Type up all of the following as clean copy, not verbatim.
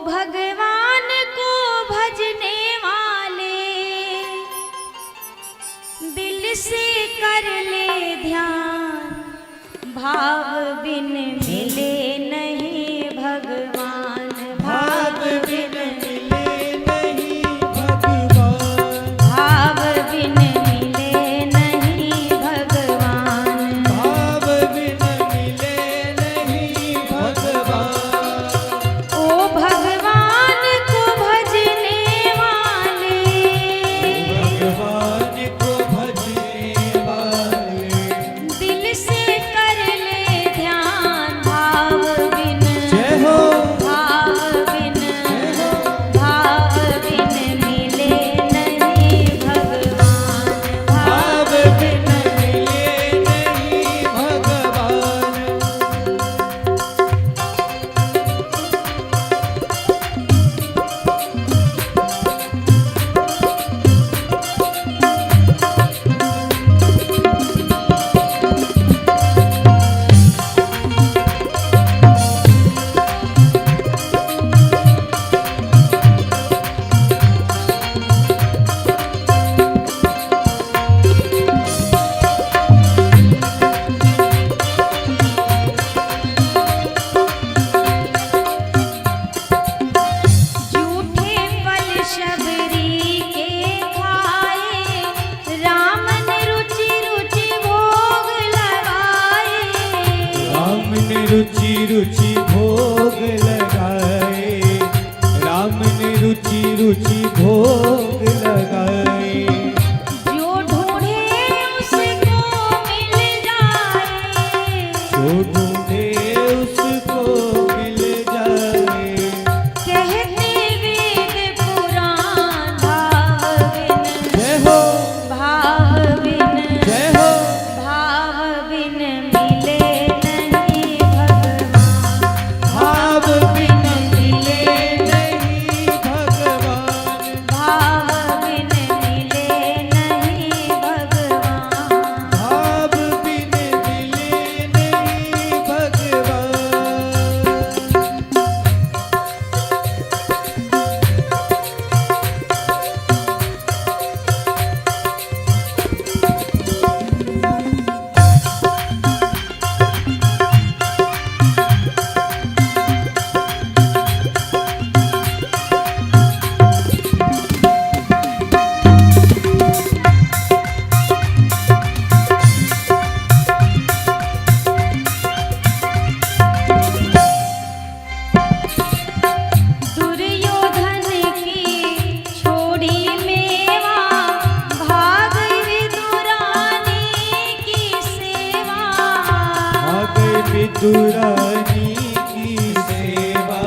भगवान को भजने वाले दिल से कर ले ध्यान, भाव बिन मिले नहीं भगवान, भाव बिन मिले नहीं भगवान, भाव बिन मिले नहीं भगवान, भाव बिन मिले नहीं भगवान। ओ भगवान को भजने वाले, भगवान को भजने वाले दिल से कर ले ध्यान, भाव बिन जय हो, भाव बिन भाव बिन मिले नहीं भगवान, भाव बिन मिले नहीं भगवान। झूठे फल शबरी के खाए, राम ने रुचि रुचि भोग लगाए, राम ने रुचि रुचि भोग लगाए, राम ने रुचि रुचि भोग लगाए। जो ढूंढे उसको मिल जाए, जो ढूंढे उसको मिल जाए, कहते वेद पुराण, भाव बिन जय हो, भाव बिन जय हो, भाव बिन मिले नहीं भगवान, भाव बिन मिले नहीं भगवान, भाव बिन मिले नहीं भगवान। भाव बिन मिले नहीं भगवान। दुर्योधन की छोड़ी मेवा, भाग विदुरानी की सेवा, आ गई विदुरानी की सेवा,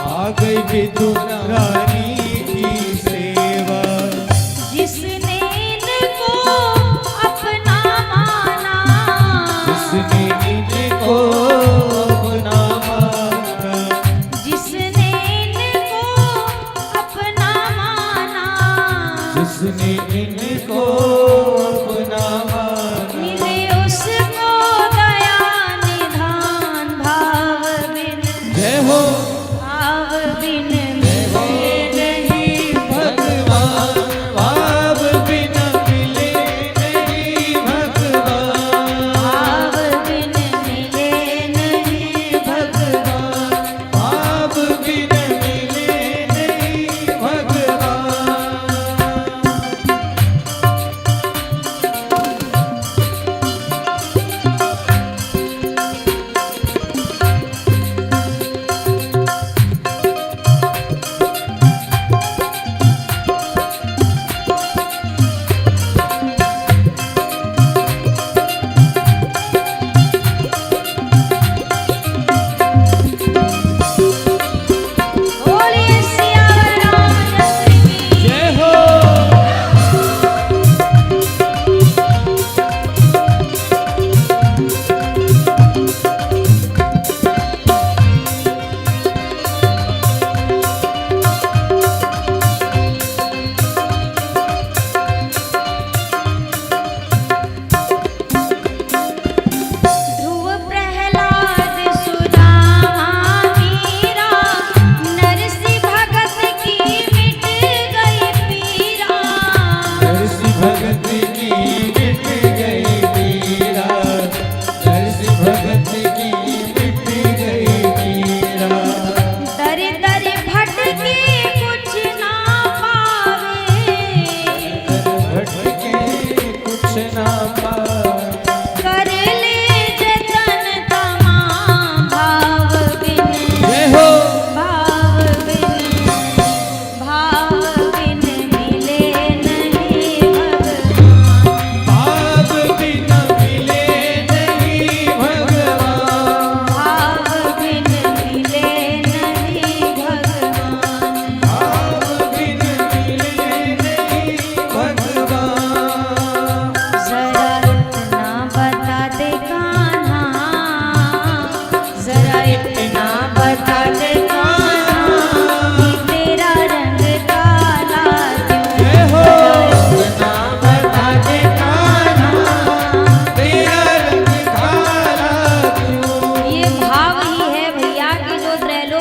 आ गई विदुरानी की सेवा। जिसने इनको अपना माना, जिसने इनको अपना माना, जिसने इनको अपना माना, जिसने इनको अपना माना, मिले उसको दया निधान, भाव बिन जय हो, भाव बिन जय हो मिले नहीं भगवान, भाव बिन मिले नहीं भगवान, भाव बिन मिले नहीं भगवान। भाव बिन मिले नहीं भगवान।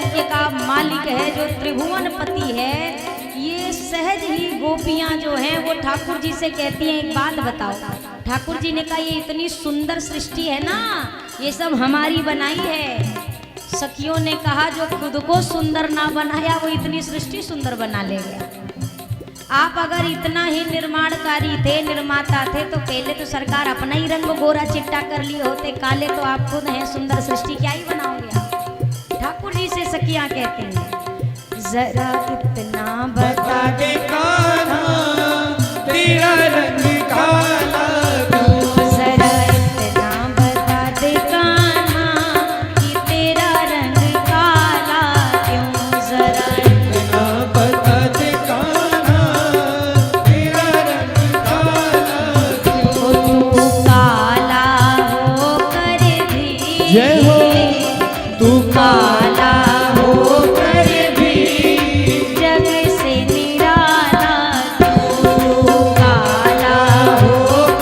त्रैलोक्य का मालिक है, जो त्रिभुवन पति है, ये सहज ही गोपियां जो हैं वो ठाकुर जी से कहती हैं एक बात बताओ। ठाकुर जी ने कहा ये इतनी सुंदर सृष्टि है ना, ये सब हमारी बनाई है। सखियों ने कहा जो खुद को सुंदर ना बनाया वो इतनी सृष्टि सुंदर बना लेगा। आप अगर इतना ही निर्माणकारी थे, निर्माता थे, तो पहले तो सरकार अपना ही रंग गोरा चिट्टा कर लिए होते, काले तो आप खुद हैं, सुंदर सृष्टि क्या ही बनाओगे आप। ठाकुर जी से सखियां कहते हैं जरा इतना बता दे कान्हा तेरा रंग काला क्यों, जरा इतना बता दे कान्हा कि तेरा रंग काला क्यों, जरा इतना बता दे कान्हा तेरा रंग काला क्यों। तू काला होकर भी, जय हो तू काला होकर भी जग से निराला, तू काला होकर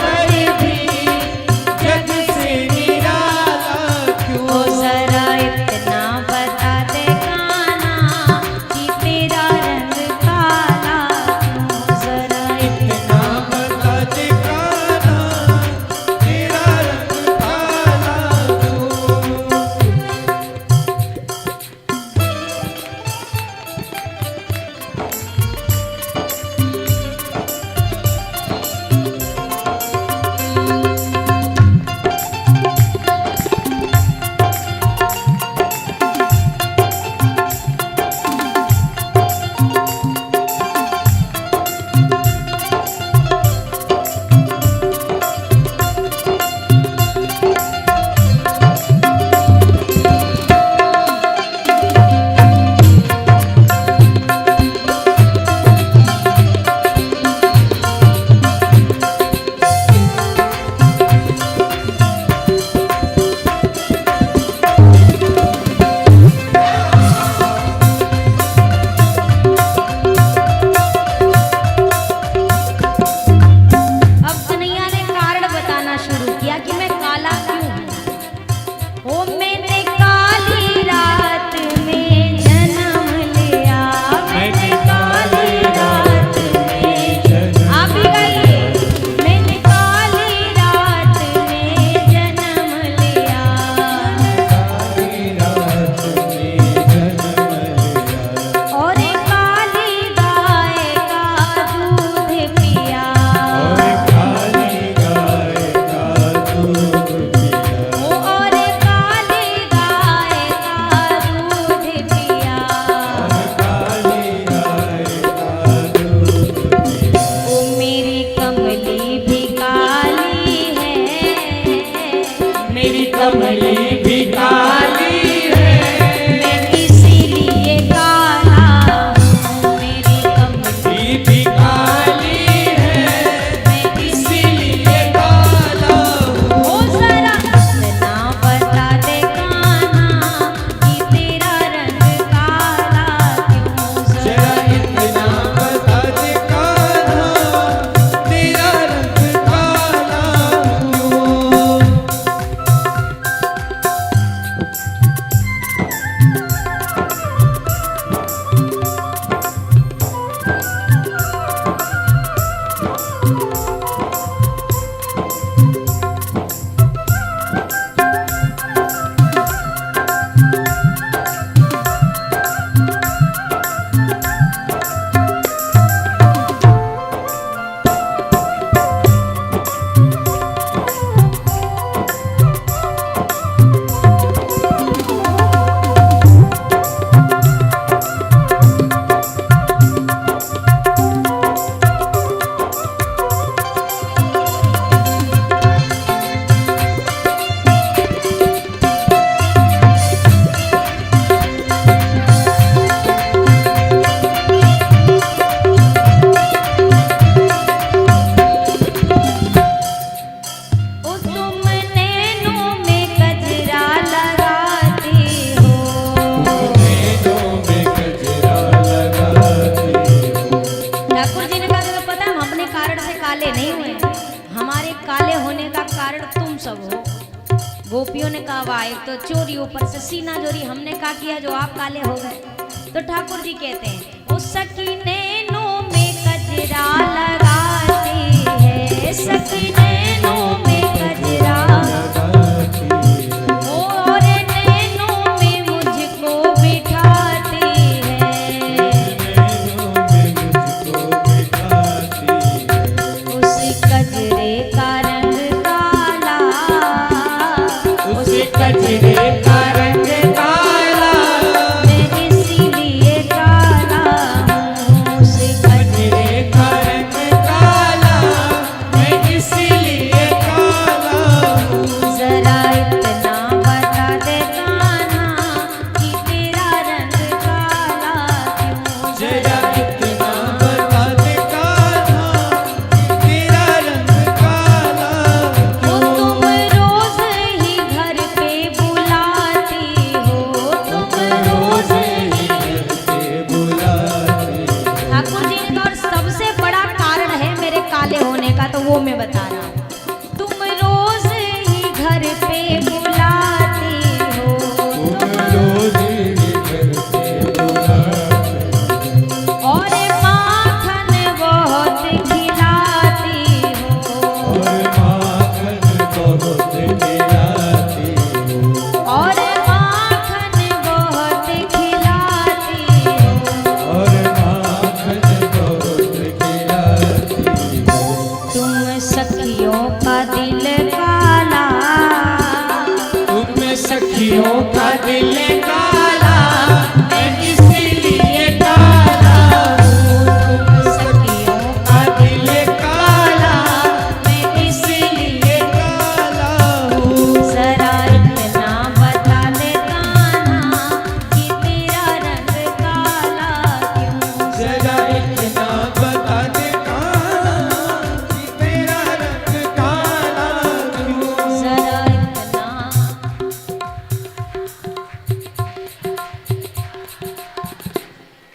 उन्होंने कहा वाह, एक तो चोरी ऊपर से सीना चोरी, हमने कहा किया जो आप काले हो गए। तो ठाकुर जी कहते हैं उस सकी नैनों में कजरा लगाती है, सकी नैनों में कजरा, और नैनों में मुझको बिठाती है, उस कजरे का रंग काला, उस कजरे का रंग काला, मैं इसीलिए काला हूँ, उस कजरे का रंग काला, मैं इसीलिए काला हूँ। जरा इतना बता दे कान्हा कि तेरा रंग काला क्यों, जरा इतना बता दे कान्हा कि तेरा रंग काला वो तुम रोज ही घर पे बुलाती हो, तुम रोज ही। के बुलाते ठाकुर जी ने कहा और सबसे बड़ा कारण है मेरे काले होने का, तो वो मैं बता रहा हूँ। तुम रोज ही घर पे बुलाती हो, तुम रोज ही घर पे बुलाते और माखन बहुत खिलाती हो, और माखन बहुत खिलाती हो, और माखन बहुत खिलाती हो। और माखन बहुत खिलाती हो। तुम सखियों का दिल काला, तुम सखियों का दिल काला, मैं इसीलिए काला हूँ। तुम सखियों का दिल काला, मैं इसीलिए काला हूँ। जरा इतना बता दे कान्हा कि तेरा रंग काला क्यों, जरा इतना बता दे कान्हा कि तेरा रंग काला क्यों। जरा इतना।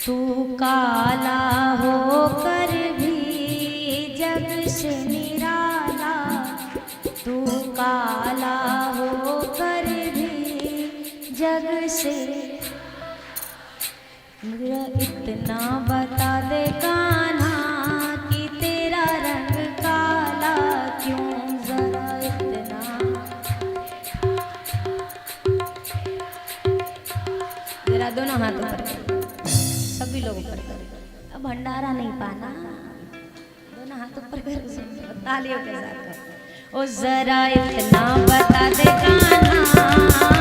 तू काला होकर भी जग से निराला, तू काला होकर भी जग से। मेरा इतना बता दे कान्हा कि तेरा रंग काला क्यों, जरा इतना। जरा दोनों हाथ ऊपर करो, सभी लोग ऊपर करो। अब भंडारा नहीं पाना, दोनों हाथ ऊपर करो, तालियों के साथ करो। ओ जरा इतना बता दे कान्हा